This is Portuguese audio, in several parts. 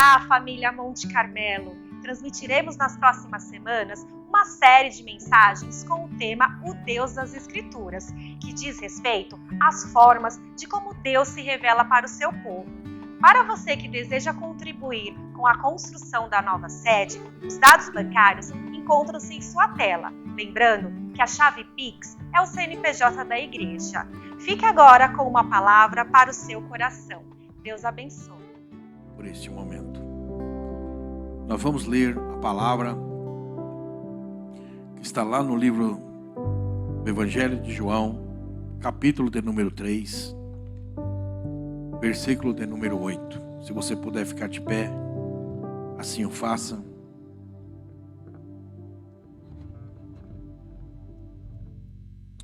Olá, família Monte Carmelo! Transmitiremos nas próximas semanas uma série de mensagens com o tema O Deus das Escrituras, que diz respeito às formas de como Deus se revela para o seu povo. Para você que deseja contribuir com a construção da nova sede, os dados bancários encontram-se em sua tela. Lembrando que a chave Pix é o CNPJ da igreja. Fique agora com uma palavra para o seu coração. Deus abençoe. Por este momento, nós vamos ler a palavra que está lá no livro do Evangelho de João, capítulo de número 3, versículo de número 8. Se você puder ficar de pé, assim o faça.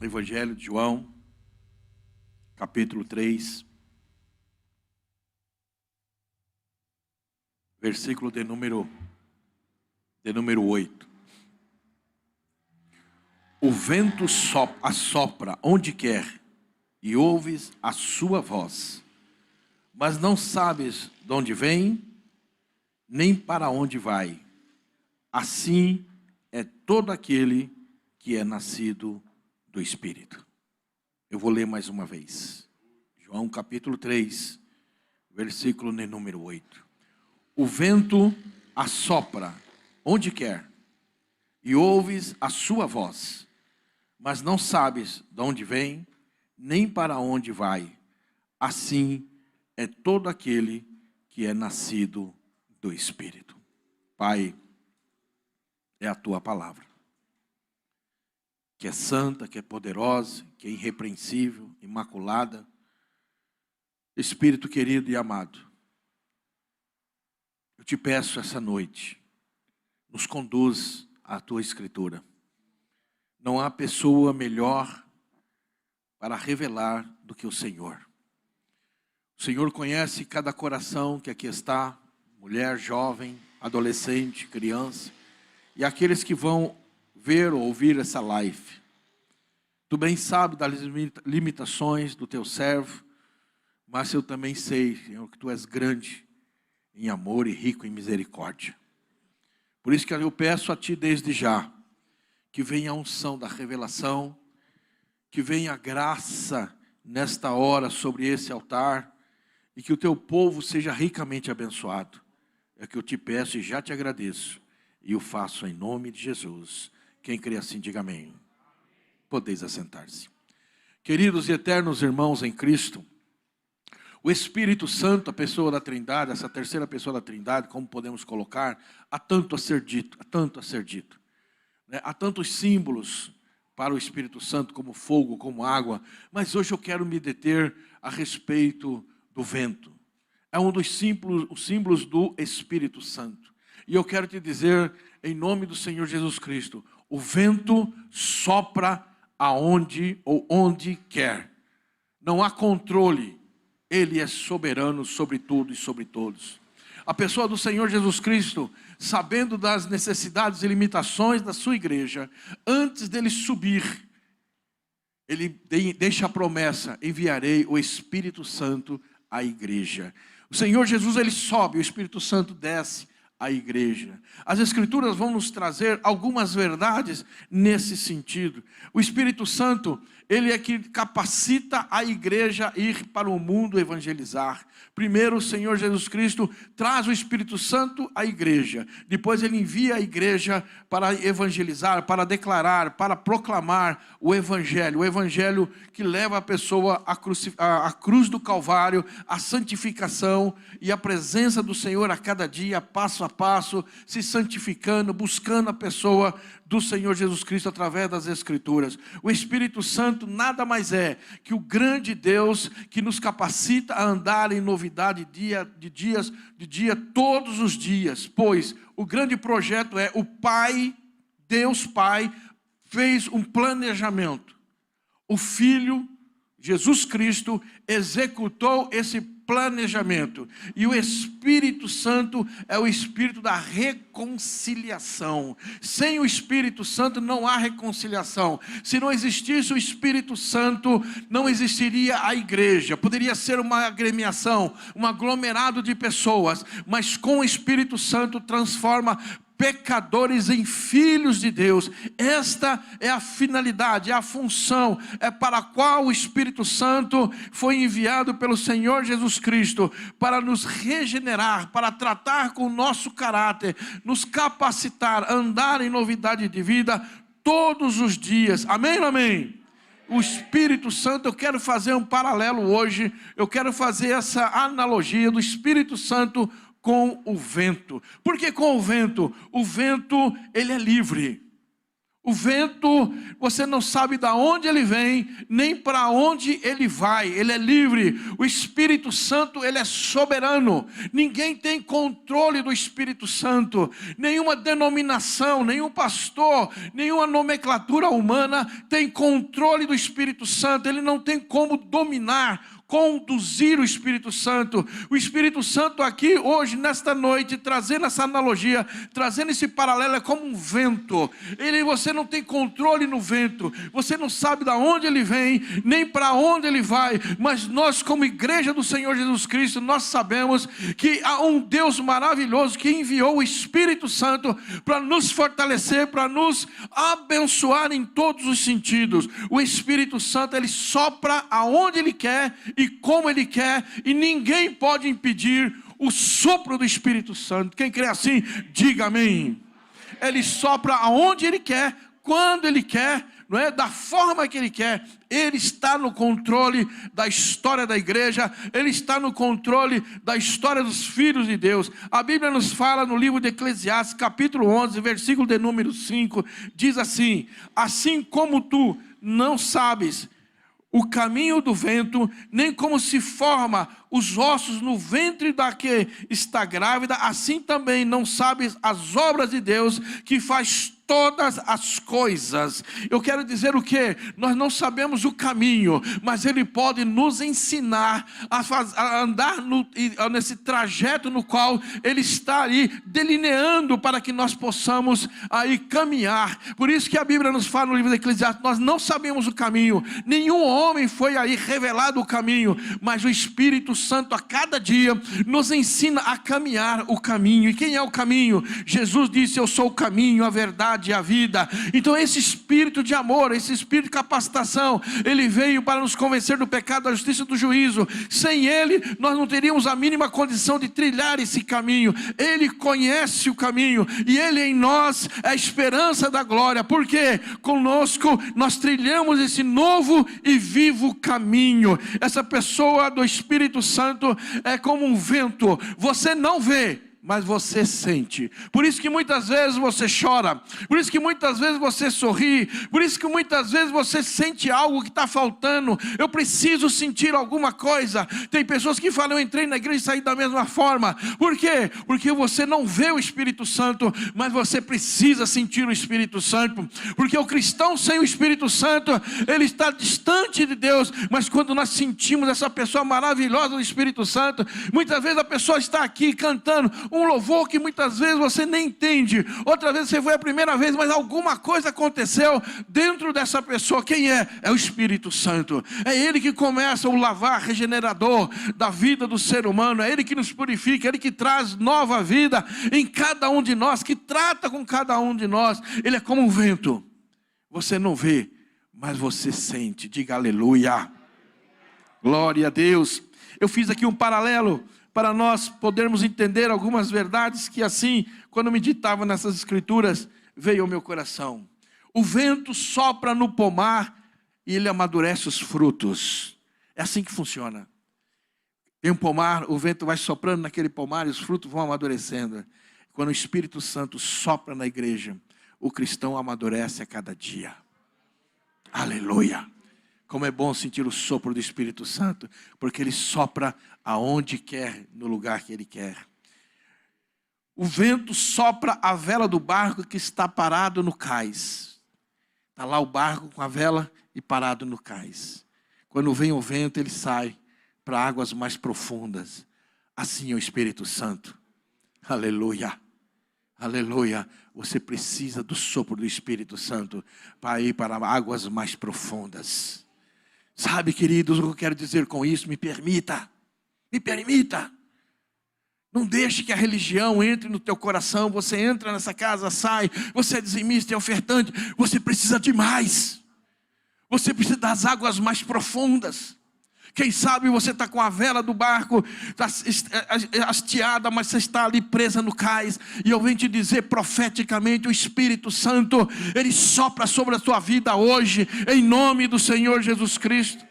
Evangelho de João, capítulo 3, versículo de número 8. O vento assopra onde quer e ouves a sua voz, mas não sabes de onde vem, nem para onde vai. Assim é todo aquele que é nascido do Espírito. Eu vou ler mais uma vez. João capítulo 3, versículo de número 8. O vento assopra onde quer e ouves a sua voz, mas não sabes de onde vem, nem para onde vai. Assim é todo aquele que é nascido do Espírito. Pai, é a tua palavra, que é santa, que é poderosa, que é irrepreensível, imaculada. Espírito querido e amado, eu te peço essa noite, nos conduz à tua Escritura. Não há pessoa melhor para revelar do que o Senhor. O Senhor conhece cada coração que aqui está, mulher, jovem, adolescente, criança, e aqueles que vão ver ou ouvir essa live. Tu bem sabes das limitações do teu servo, mas eu também sei, Senhor, que tu és grande em amor e rico em misericórdia. Por isso que eu peço a ti desde já, que venha a unção da revelação, que venha a graça nesta hora sobre esse altar, e que o teu povo seja ricamente abençoado. É o que eu te peço e já te agradeço, e o faço em nome de Jesus. Quem crê assim, diga amém. Podeis assentar-se. Queridos e eternos irmãos em Cristo, o Espírito Santo, a pessoa da Trindade, essa terceira pessoa da Trindade, como podemos colocar, há tanto a ser dito, há tanto a ser dito. Há tantos símbolos para o Espírito Santo, como fogo, como água, mas hoje eu quero me deter a respeito do vento. É um dos símbolos do Espírito Santo. E eu quero te dizer, em nome do Senhor Jesus Cristo, o vento sopra aonde ou onde quer. Não há controle. Ele é soberano sobre tudo e sobre todos. A pessoa do Senhor Jesus Cristo, sabendo das necessidades e limitações da sua igreja, antes dele subir, ele deixa a promessa: enviarei o Espírito Santo à igreja. O Senhor Jesus, ele sobe, o Espírito Santo desce à igreja. As Escrituras vão nos trazer algumas verdades nesse sentido. O Espírito Santo, ele é que capacita a igreja a ir para o mundo evangelizar. Primeiro, o Senhor Jesus Cristo traz o Espírito Santo à igreja. Depois ele envia a igreja para evangelizar, para declarar, para proclamar o Evangelho. O Evangelho que leva a pessoa à cruz do Calvário, à santificação e à presença do Senhor a cada dia, passo a passo, se santificando, buscando a pessoa do Senhor Jesus Cristo através das Escrituras. O Espírito Santo nada mais é que o grande Deus que nos capacita a andar em novidade de dia, todos os dias. Pois o grande projeto é o Pai, Deus Pai, fez um planejamento. O Filho, Jesus Cristo, executou esse planejamento. E o Espírito Santo é o Espírito da reconciliação. Sem o Espírito Santo não há reconciliação. Se não existisse o Espírito Santo, não existiria a igreja. Poderia ser uma agremiação, um aglomerado de pessoas, mas com o Espírito Santo transforma pecadores em filhos de Deus. Esta é a finalidade, é a função, é para a qual o Espírito Santo foi enviado pelo Senhor Jesus Cristo, para nos regenerar, para tratar com o nosso caráter, nos capacitar, andar em novidade de vida todos os dias. Amém ou amém? O Espírito Santo, eu quero fazer um paralelo hoje, eu quero fazer essa analogia do Espírito Santo com o vento. Por que com o vento? O vento, ele é livre. O vento, você não sabe de onde ele vem, nem para onde ele vai. Ele é livre. O Espírito Santo, ele é soberano. Ninguém tem controle do Espírito Santo. Nenhuma denominação, nenhum pastor, nenhuma nomenclatura humana tem controle do Espírito Santo. Ele não tem como dominar, conduzir o Espírito Santo. O Espírito Santo aqui hoje, nesta noite, trazendo essa analogia, trazendo esse paralelo, é como um vento. Você não tem controle no vento, você não sabe de onde ele vem, nem para onde ele vai, mas nós, como igreja do Senhor Jesus Cristo, nós sabemos que há um Deus maravilhoso que enviou o Espírito Santo para nos fortalecer, para nos abençoar em todos os sentidos. O Espírito Santo, ele sopra aonde ele quer e como ele quer, e ninguém pode impedir o sopro do Espírito Santo. Quem crê assim, diga amém. Ele sopra aonde ele quer, quando ele quer, não é? Da forma que ele quer. Ele está no controle da história da igreja, ele está no controle da história dos filhos de Deus. A Bíblia nos fala no livro de Eclesiastes, capítulo 11, versículo de número 5, diz assim: assim como tu não sabes o caminho do vento, nem como se forma os ossos no ventre da que está grávida, assim também não sabes as obras de Deus, que faz todas as coisas. Eu quero dizer o que? Nós não sabemos o caminho, mas Ele pode nos ensinar a andar nesse trajeto no qual Ele está aí delineando para que nós possamos aí caminhar. Por isso que a Bíblia nos fala no livro de Eclesiastes, nós não sabemos o caminho, nenhum homem foi aí revelado o caminho, mas o Espírito Santo a cada dia nos ensina a caminhar o caminho. E quem é o caminho? Jesus disse: eu sou o caminho, a verdade e a vida. Então esse espírito de amor, esse espírito de capacitação, ele veio para nos convencer do pecado, da justiça e do juízo. Sem ele nós não teríamos a mínima condição de trilhar esse caminho. Ele conhece o caminho e ele em nós é a esperança da glória, porque conosco nós trilhamos esse novo e vivo caminho. Essa pessoa do Espírito Santo é como um vento, você não vê, mas você sente. Por isso que muitas vezes você chora, por isso que muitas vezes você sorri, por isso que muitas vezes você sente algo que está faltando. Eu preciso sentir alguma coisa. Tem pessoas que falam: eu entrei na igreja e saí da mesma forma. Por quê? Porque você não vê o Espírito Santo, mas você precisa sentir o Espírito Santo. Porque o cristão sem o Espírito Santo, ele está distante de Deus. Mas quando nós sentimos essa pessoa maravilhosa do Espírito Santo, muitas vezes a pessoa está aqui cantando um louvor que muitas vezes você nem entende, outra vez você foi a primeira vez, mas alguma coisa aconteceu dentro dessa pessoa. Quem é? É o Espírito Santo. É Ele que começa o lavar regenerador da vida do ser humano, é Ele que nos purifica, é Ele que traz nova vida em cada um de nós, que trata com cada um de nós. Ele é como um vento, você não vê, mas você sente. Diga aleluia, glória a Deus. Eu fiz aqui um paralelo para nós podermos entender algumas verdades que assim, quando meditava nessas escrituras, veio ao meu coração. O vento sopra no pomar e ele amadurece os frutos. É assim que funciona. Tem um pomar, o vento vai soprando naquele pomar e os frutos vão amadurecendo. Quando o Espírito Santo sopra na igreja, o cristão amadurece a cada dia. Aleluia! Como é bom sentir o sopro do Espírito Santo, porque Ele sopra aonde quer, no lugar que Ele quer. O vento sopra a vela do barco que está parado no cais. Está lá o barco com a vela e parado no cais. Quando vem o vento, ele sai para águas mais profundas. Assim é o Espírito Santo. Aleluia. Aleluia. Você precisa do sopro do Espírito Santo para ir para águas mais profundas. Sabe, queridos, o que eu quero dizer com isso? Me permita. Me permita. Não deixe que a religião entre no teu coração. Você entra nessa casa, sai. Você é dizimista e ofertante. Você precisa de mais. Você precisa das águas mais profundas. Quem sabe você está com a vela do barco hasteada, mas você está ali presa no cais. E eu venho te dizer profeticamente, o Espírito Santo, Ele sopra sobre a tua vida hoje, em nome do Senhor Jesus Cristo.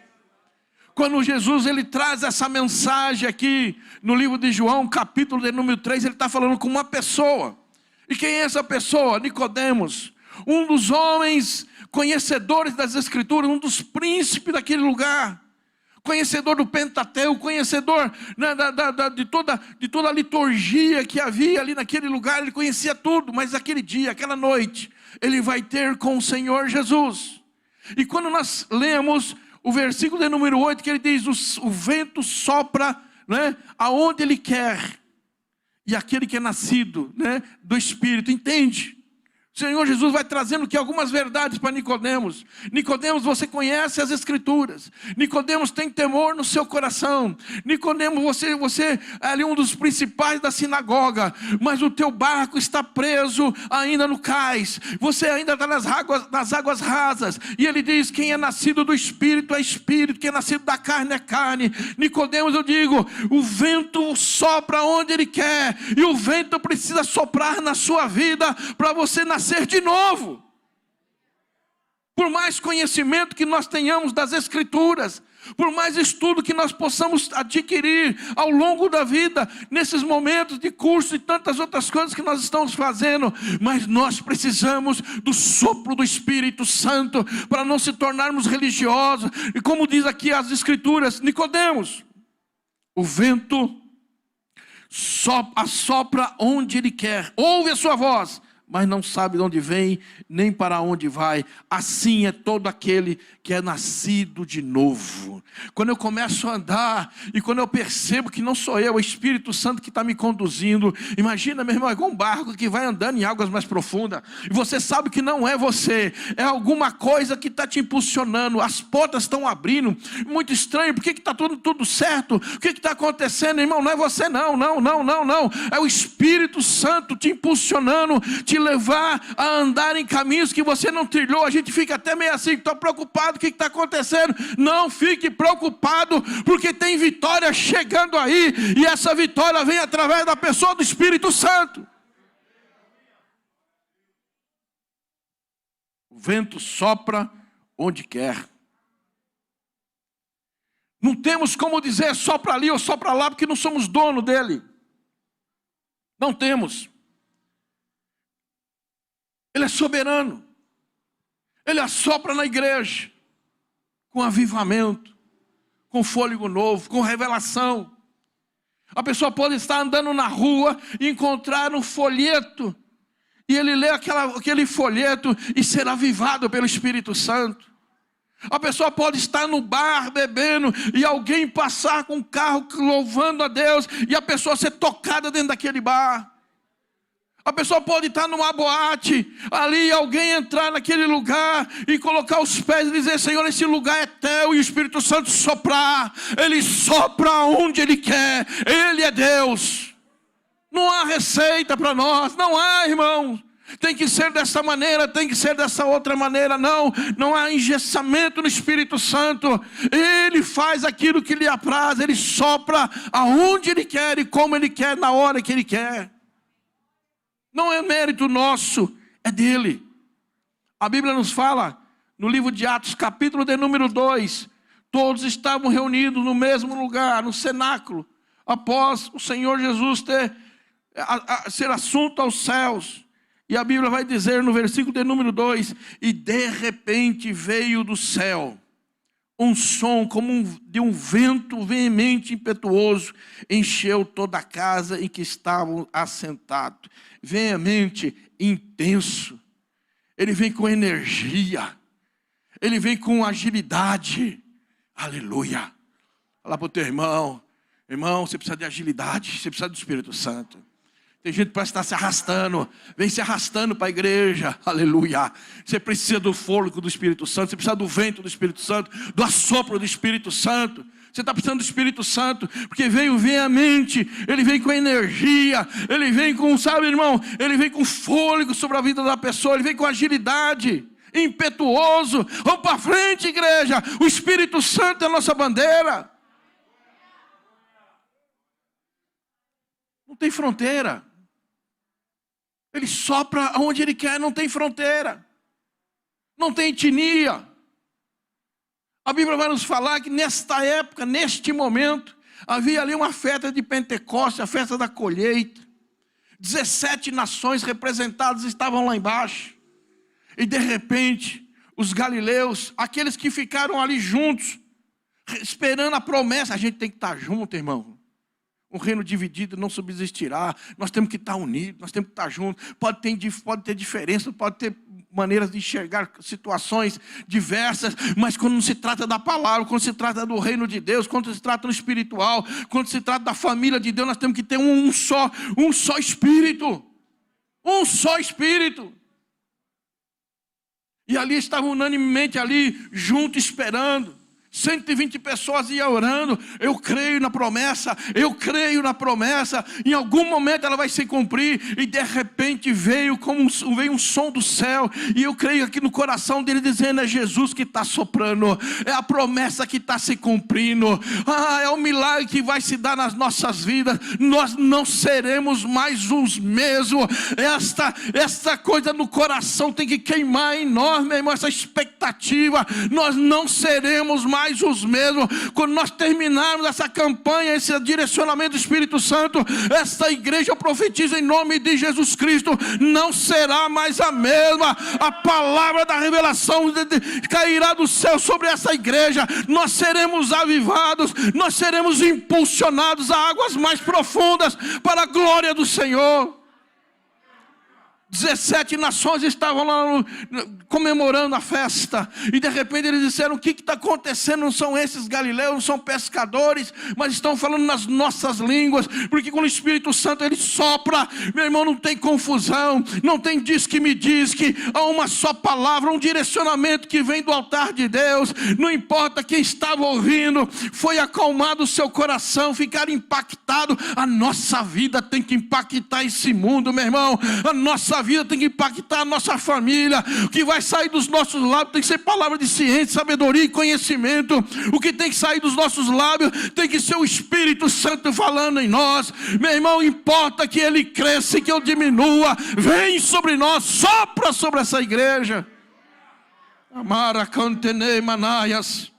Quando Jesus ele traz essa mensagem aqui, no livro de João, capítulo de número 3, ele está falando com uma pessoa. E quem é essa pessoa? Nicodemos, um dos homens conhecedores das Escrituras, um dos príncipes daquele lugar. Conhecedor do Pentateuco, conhecedor, né, de toda a liturgia que havia ali naquele lugar. Ele conhecia tudo, mas aquele dia, aquela noite, ele vai ter com o Senhor Jesus. E quando nós lemos o versículo de número 8, que ele diz, o vento sopra, né, aonde ele quer. E aquele que é nascido, né, do Espírito, entende? O Senhor Jesus vai trazendo aqui algumas verdades para Nicodemos. Nicodemos, você conhece as Escrituras. Nicodemos tem temor no seu coração. Nicodemos, você é ali um dos principais da sinagoga, mas o teu barco está preso ainda no cais. Você ainda está nas águas rasas. E ele diz, quem é nascido do Espírito é Espírito, quem é nascido da carne é carne. Nicodemos, eu digo, o vento sopra onde ele quer. E o vento precisa soprar na sua vida para você nascer de novo. Por mais conhecimento que nós tenhamos das Escrituras, por mais estudo que nós possamos adquirir ao longo da vida, nesses momentos de curso e tantas outras coisas que nós estamos fazendo, mas nós precisamos do sopro do Espírito Santo para não se tornarmos religiosos. E como diz aqui as Escrituras, Nicodemos, o vento assopra onde ele quer, ouve a sua voz, mas não sabe de onde vem, nem para onde vai. Assim é todo aquele que é nascido de novo. Quando eu começo a andar, e quando eu percebo que não sou eu, é o Espírito Santo que está me conduzindo. Imagina, meu irmão, é igual um barco que vai andando em águas mais profundas, e você sabe que não é você, é alguma coisa que está te impulsionando, as portas estão abrindo, muito estranho, por que está tudo certo? O que está acontecendo, irmão? Não é você não, é o Espírito Santo te impulsionando, te levar a andar em caminhos que você não trilhou. A gente fica até meio assim, estou preocupado, o que está acontecendo? Não fique preocupado, porque tem vitória chegando aí, e essa vitória vem através da pessoa do Espírito Santo. O vento sopra onde quer. Não temos como dizer sopra ali ou sopra lá, porque não somos dono dele. Não temos. Ele é soberano. Ele assopra na igreja com avivamento, com fôlego novo, com revelação. A pessoa pode estar andando na rua e encontrar um folheto, e ele lê aquele folheto e ser avivado pelo Espírito Santo. A pessoa pode estar no bar bebendo e alguém passar com um carro louvando a Deus e a pessoa ser tocada dentro daquele bar. A pessoa pode estar numa boate, ali alguém entrar naquele lugar e colocar os pés e dizer, Senhor, esse lugar é teu, e o Espírito Santo soprar. Ele sopra onde Ele quer, Ele é Deus. Não há receita para nós, não há, irmão. Tem que ser dessa maneira, tem que ser dessa outra maneira. Não há engessamento no Espírito Santo. Ele faz aquilo que lhe apraz, Ele sopra aonde Ele quer e como Ele quer, na hora que Ele quer. Não é mérito nosso, é dele. A Bíblia nos fala, no livro de Atos, capítulo de número 2, todos estavam reunidos no mesmo lugar, no cenáculo, após o Senhor Jesus ser assunto aos céus. E a Bíblia vai dizer no versículo de número 2, e de repente veio do céu um som como de um vento veemente, impetuoso, encheu toda a casa em que estavam assentados. Veemente, intenso. Ele vem com energia. Ele vem com agilidade. Aleluia. Fala para o teu irmão, irmão, você precisa de agilidade, você precisa do Espírito Santo. Tem gente que parece estar se arrastando, vem se arrastando para a igreja, aleluia. Você precisa do fôlego do Espírito Santo, você precisa do vento do Espírito Santo, do assopro do Espírito Santo. Você está precisando do Espírito Santo, porque vem a mente, ele vem com energia, ele vem com, sabe, irmão, ele vem com fôlego sobre a vida da pessoa, ele vem com agilidade, impetuoso. Vamos para frente, igreja, o Espírito Santo é a nossa bandeira. Não tem fronteira. Ele sopra aonde ele quer, não tem fronteira. Não tem etnia. A Bíblia vai nos falar que nesta época, neste momento, havia ali uma festa de Pentecostes, a festa da colheita. 17 nações representadas estavam lá embaixo. E de repente, os galileus, aqueles que ficaram ali juntos, esperando a promessa. A gente tem que estar junto, irmão. Um reino dividido não subsistirá. Nós temos que estar unidos, nós temos que estar juntos. Pode ter diferença, pode ter maneiras de enxergar situações diversas, mas quando se trata da palavra, quando se trata do reino de Deus, quando se trata do espiritual, quando se trata da família de Deus, nós temos que ter um só Espírito. Um só Espírito. E ali estavam unanimemente ali, junto, esperando. 120 pessoas iam orando. Eu creio na promessa, eu creio na promessa. Em algum momento ela vai se cumprir. E de repente veio um som do céu. E eu creio aqui no coração dele dizendo: é Jesus que está soprando, é a promessa que está se cumprindo. É o milagre que vai se dar nas nossas vidas. Nós não seremos mais os mesmos. Esta coisa no coração tem que queimar em nós, meu irmão. Essa expectativa. Nós não seremos mais os mesmos. Quando nós terminarmos essa campanha, esse direcionamento do Espírito Santo, esta igreja, profetiza em nome de Jesus Cristo, não será mais a mesma. A palavra da revelação cairá do céu sobre essa igreja. Nós seremos avivados, nós seremos impulsionados a águas mais profundas para a glória do Senhor. 17 nações estavam lá comemorando a festa. E de repente eles disseram: o que está acontecendo? Não são esses galileus, não são pescadores, mas estão falando nas nossas línguas. Porque quando o Espírito Santo ele sopra, meu irmão, não tem confusão, não tem diz que me diz que. Há uma só palavra, um direcionamento que vem do altar de Deus. Não importa quem estava ouvindo, foi acalmado o seu coração, ficar impactado. A nossa vida tem que impactar esse mundo, meu irmão. A nossa vida tem que impactar a nossa família. O que vai sair dos nossos lábios tem que ser palavra de ciência, sabedoria e conhecimento. O que tem que sair dos nossos lábios tem que ser o Espírito Santo falando em nós. Meu irmão, importa que ele cresça e que eu diminua. Vem sobre nós, sopra sobre essa igreja. Amara cantenei manaias,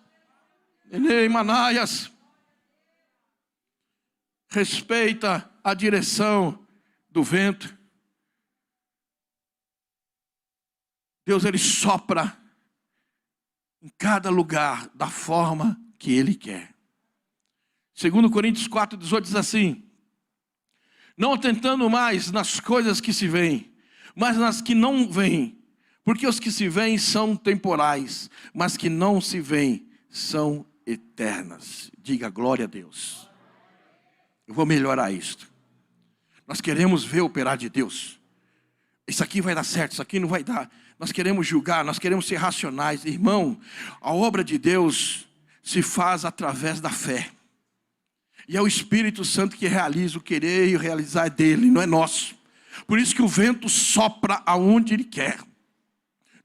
enei manaias. Respeita a direção do vento. Deus, ele sopra em cada lugar da forma que ele quer. 2 Coríntios 4:18 diz assim: não atentando mais nas coisas que se veem, mas nas que não veem, porque os que se veem são temporais, mas que não se veem são eternas. Diga glória a Deus. Eu vou melhorar isto. Nós queremos ver o operar de Deus. Isso aqui vai dar certo, isso aqui não vai dar. Nós queremos julgar, nós queremos ser racionais. Irmão, a obra de Deus se faz através da fé. E é o Espírito Santo que realiza. O querer e o realizar é dele, não é nosso. Por isso que o vento sopra aonde ele quer.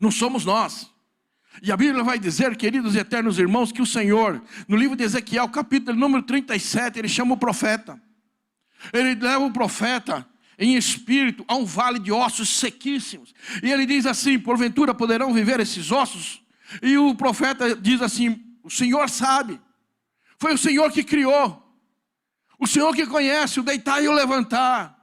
Não somos nós. E a Bíblia vai dizer, queridos e eternos irmãos, que o Senhor, no livro de Ezequiel, capítulo número 37, ele chama o profeta. Ele leva o profeta em espírito a um vale de ossos sequíssimos. E ele diz assim: porventura poderão viver esses ossos? E o profeta diz assim: o Senhor sabe. Foi o Senhor que criou. O Senhor que conhece o deitar e o levantar.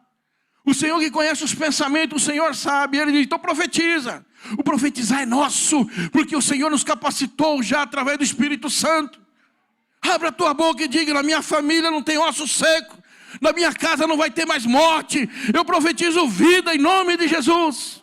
O Senhor que conhece os pensamentos, o Senhor sabe. Ele diz: então profetiza. O profetizar é nosso, porque o Senhor nos capacitou já através do Espírito Santo. Abra a tua boca e diga: na minha família não tem osso seco. Na minha casa não vai ter mais morte. Eu profetizo vida em nome de Jesus.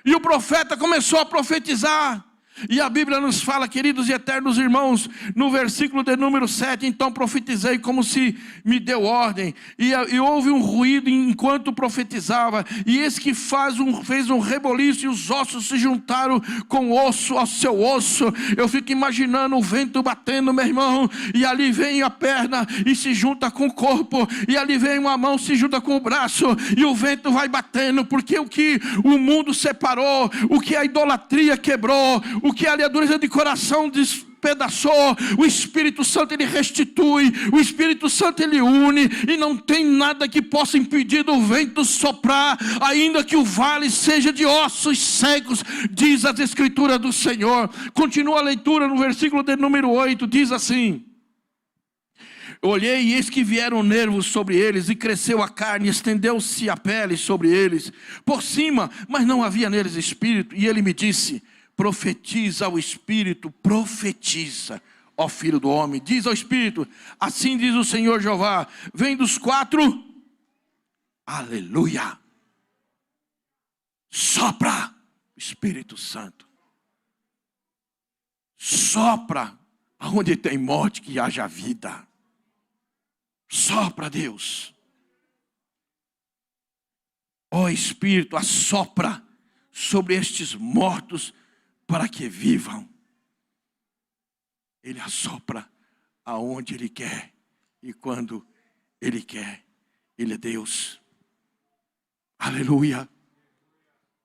E o profeta começou a profetizar. E a Bíblia nos fala, queridos e eternos irmãos, no versículo de número 7, então profetizei como se me deu ordem, e houve um ruído enquanto profetizava, e eis que fez um reboliço, e os ossos se juntaram com osso ao seu osso. Eu fico imaginando o vento batendo, meu irmão, e ali vem a perna e se junta com o corpo, e ali vem uma mão, se junta com o braço, e o vento vai batendo, porque o que o mundo separou, o que a idolatria quebrou, o que a dureza de coração despedaçou, o Espírito Santo ele restitui, o Espírito Santo ele une, e não tem nada que possa impedir do vento soprar, ainda que o vale seja de ossos secos, diz as Escrituras do Senhor. Continua a leitura no versículo de número 8, diz assim: olhei e eis que vieram nervos sobre eles, e cresceu a carne, estendeu-se a pele sobre eles, por cima, mas não havia neles espírito. E ele me disse: profetiza ao Espírito, profetiza, ó filho do homem. Diz ao Espírito: assim diz o Senhor Jeová, vem dos quatro, aleluia, sopra, Espírito Santo, sopra, aonde tem morte que haja vida, sopra, Deus, ó Espírito, assopra sobre estes mortos, para que vivam. Ele assopra aonde Ele quer e quando Ele quer. Ele é Deus. Aleluia.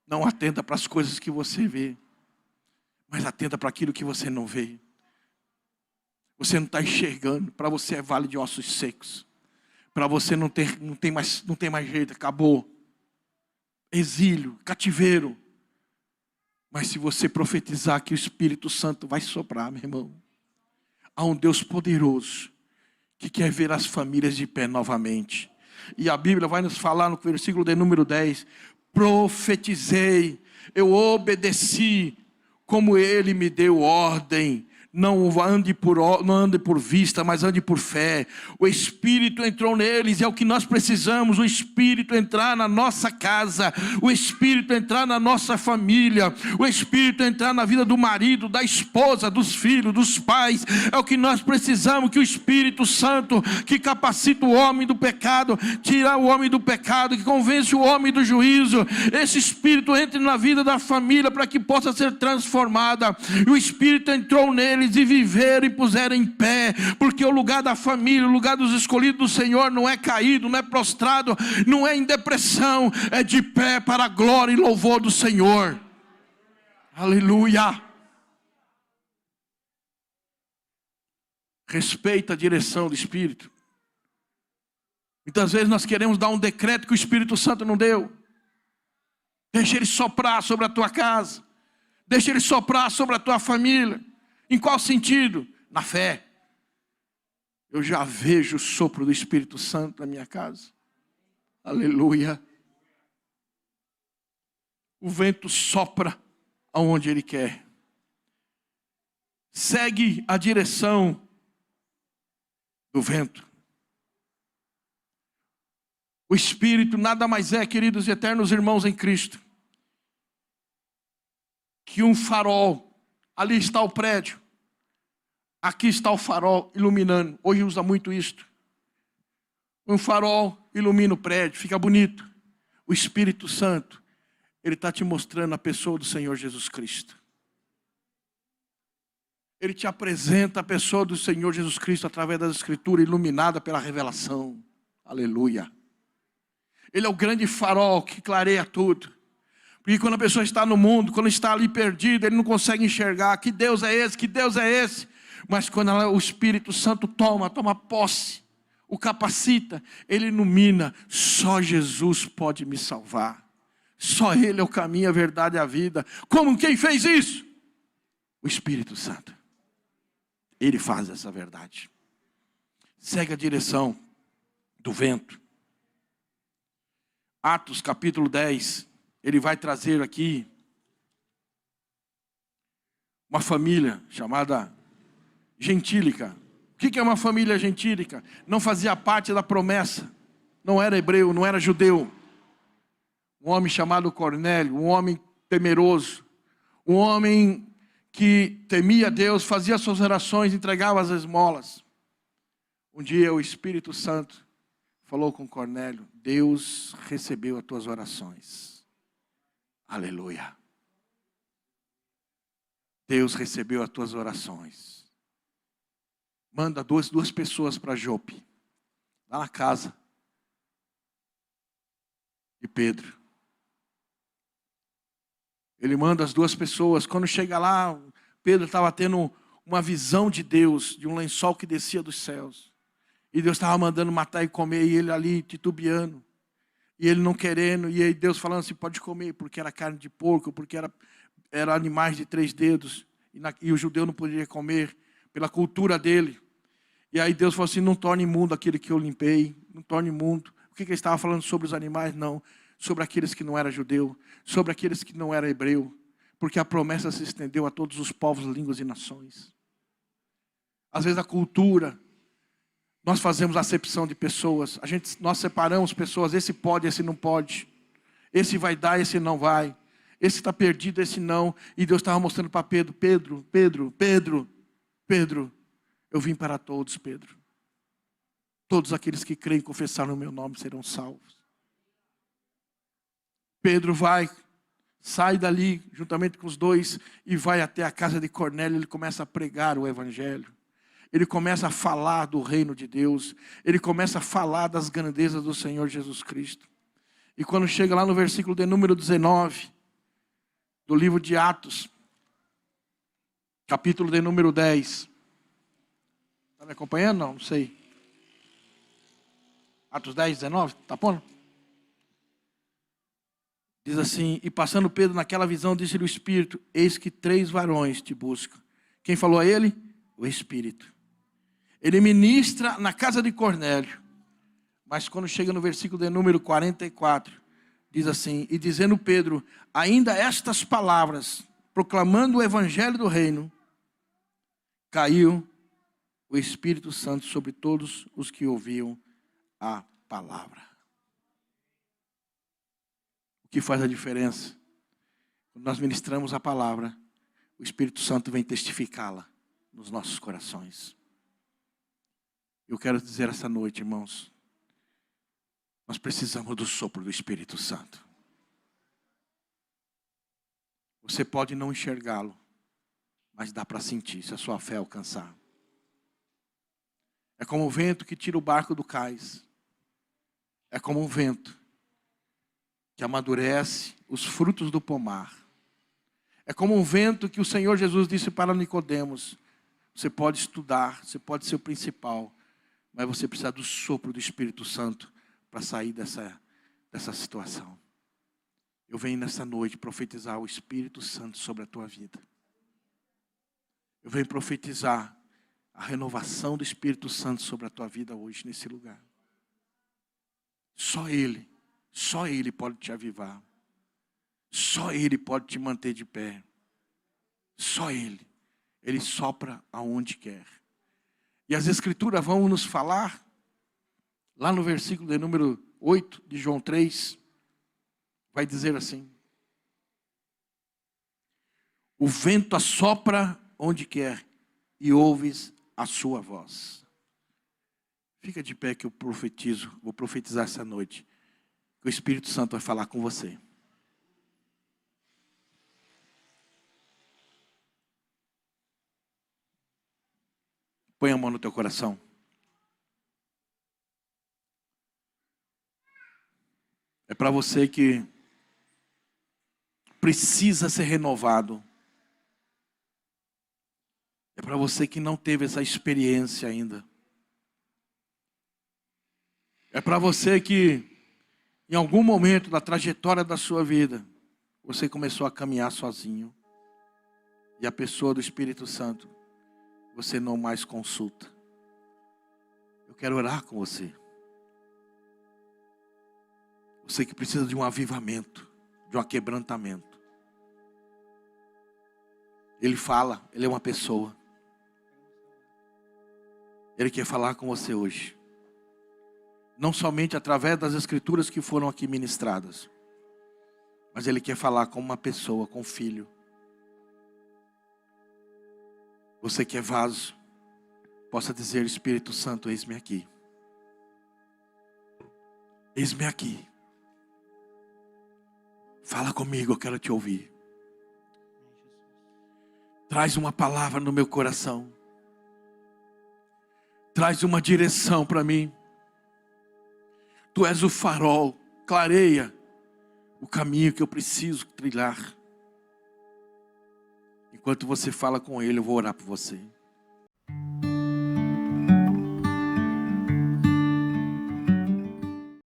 Não atenda para as coisas que você vê, mas atenda para aquilo que você não vê. Você não está enxergando. Para você é vale de ossos secos. Para você não tem mais jeito, acabou. Exílio, cativeiro. Mas se você profetizar que o Espírito Santo vai soprar, meu irmão, há um Deus poderoso que quer ver as famílias de pé novamente. E a Bíblia vai nos falar no versículo de número 10, profetizei, eu obedeci, como Ele me deu ordem. Não ande por vista, mas ande por fé. O Espírito entrou neles, e é o que nós precisamos. O Espírito entrar na nossa casa, o Espírito entrar na nossa família, o Espírito entrar na vida do marido, da esposa, dos filhos, dos pais. É o que nós precisamos, que o Espírito Santo, que capacita o homem do pecado, tira o homem do pecado, que convence o homem do juízo. Esse Espírito entre na vida da família para que possa ser transformada. E o Espírito entrou neles, e viveram e puseram em pé, porque o lugar da família, o lugar dos escolhidos do Senhor não é caído, não é prostrado, não é em depressão, é de pé para a glória e louvor do Senhor. Aleluia. Respeita a direção do Espírito. Muitas vezes nós queremos dar um decreto que o Espírito Santo não deu. Deixa ele soprar sobre a tua casa, deixa ele soprar sobre a tua família. Em qual sentido? Na fé. Eu já vejo o sopro do Espírito Santo na minha casa. Aleluia. O vento sopra aonde Ele quer. Segue a direção do vento. O Espírito nada mais é, queridos e eternos irmãos em Cristo, que um farol. Ali está o prédio, aqui está o farol iluminando. Hoje usa muito isto. Um farol ilumina o prédio, fica bonito. O Espírito Santo, Ele está te mostrando a pessoa do Senhor Jesus Cristo. Ele te apresenta a pessoa do Senhor Jesus Cristo através da Escritura, iluminada pela revelação. Aleluia. Ele é o grande farol que clareia tudo. Porque quando a pessoa está no mundo, quando está ali perdida, ele não consegue enxergar que Deus é esse, que Deus é esse. Mas quando o Espírito Santo toma posse, o capacita, ele ilumina. Só Jesus pode me salvar. Só Ele é o caminho, a verdade e a vida. Como quem fez isso? O Espírito Santo. Ele faz essa verdade. Segue a direção do vento. Atos capítulo 10. Ele vai trazer aqui uma família chamada gentílica. O que é uma família gentílica? Não fazia parte da promessa. Não era hebreu, não era judeu. Um homem chamado Cornélio, um homem temeroso. Um homem que temia Deus, fazia suas orações, entregava as esmolas. Um dia o Espírito Santo falou com Cornélio: Deus recebeu as tuas orações. Aleluia. Deus recebeu as tuas orações. Manda duas pessoas para Jope, lá na casa de Pedro. Ele manda as duas pessoas. Quando chega lá, Pedro estava tendo uma visão de Deus, de um lençol que descia dos céus. E Deus estava mandando matar e comer, e ele ali titubeando. E ele não querendo, e aí Deus falando assim: pode comer, porque era carne de porco, porque era animais de 3 dedos. E o judeu não poderia comer, pela cultura dele. E aí Deus falou assim: não torne imundo aquele que eu limpei, não torne imundo. O que ele estava falando sobre os animais? Não. Sobre aqueles que não eram judeu, sobre aqueles que não eram hebreu, porque a promessa se estendeu a todos os povos, línguas e nações. Às vezes a cultura, nós fazemos acepção de pessoas, nós separamos pessoas, esse pode, esse não pode, esse vai dar, esse não vai, esse está perdido, esse não. E Deus estava mostrando para Pedro, eu vim para todos, Pedro. Todos aqueles que creem e confessaram o meu nome serão salvos. Pedro sai dali, juntamente com os dois, e vai até a casa de Cornélio. Ele começa a pregar o evangelho. Ele começa a falar do reino de Deus. Ele começa a falar das grandezas do Senhor Jesus Cristo. E quando chega lá no versículo de número 19, do livro de Atos, capítulo de número 10. Está me acompanhando? Não sei. Atos 10, 19, está pondo? Diz assim: e passando Pedro naquela visão, disse-lhe o Espírito: eis que 3 varões te buscam. Quem falou a ele? O Espírito. Ele ministra na casa de Cornélio. Mas quando chega no versículo de número 44, diz assim: e dizendo Pedro ainda estas palavras, proclamando o evangelho do reino, caiu o Espírito Santo sobre todos os que ouviam a palavra. O que faz a diferença? Quando nós ministramos a palavra, o Espírito Santo vem testificá-la nos nossos corações. Eu quero dizer essa noite, irmãos, nós precisamos do sopro do Espírito Santo. Você pode não enxergá-lo, mas dá para sentir, se a sua fé alcançar. É como o vento que tira o barco do cais. É como um vento que amadurece os frutos do pomar. É como um vento que o Senhor Jesus disse para Nicodemos: você pode estudar, você pode ser o principal, mas você precisa do sopro do Espírito Santo para sair dessa situação. Eu venho nessa noite profetizar o Espírito Santo sobre a tua vida. Eu venho profetizar a renovação do Espírito Santo sobre a tua vida hoje, nesse lugar. Só Ele pode te avivar. Só Ele pode te manter de pé. Só Ele. Ele sopra aonde quer. E as Escrituras vão nos falar, lá no versículo de número 8 de João 3, vai dizer assim: o vento assopra onde quer e ouves a sua voz. Fica de pé que eu profetizo, vou profetizar essa noite, que o Espírito Santo vai falar com você. Põe a mão no teu coração. É para você que precisa ser renovado. É para você que não teve essa experiência ainda. É para você que, em algum momento da trajetória da sua vida, você começou a caminhar sozinho. E a pessoa do Espírito Santo, você não mais consulta. Eu quero orar com você. Você que precisa de um avivamento, de um aquebrantamento. Ele fala, Ele é uma pessoa. Ele quer falar com você hoje. Não somente através das Escrituras que foram aqui ministradas, mas Ele quer falar com uma pessoa, com um filho. Você que é vaso, possa dizer: Espírito Santo, eis-me aqui. Eis-me aqui. Fala comigo, eu quero te ouvir. Traz uma palavra no meu coração. Traz uma direção para mim. Tu és o farol, clareia o caminho que eu preciso trilhar. Enquanto você fala com Ele, eu vou orar por você.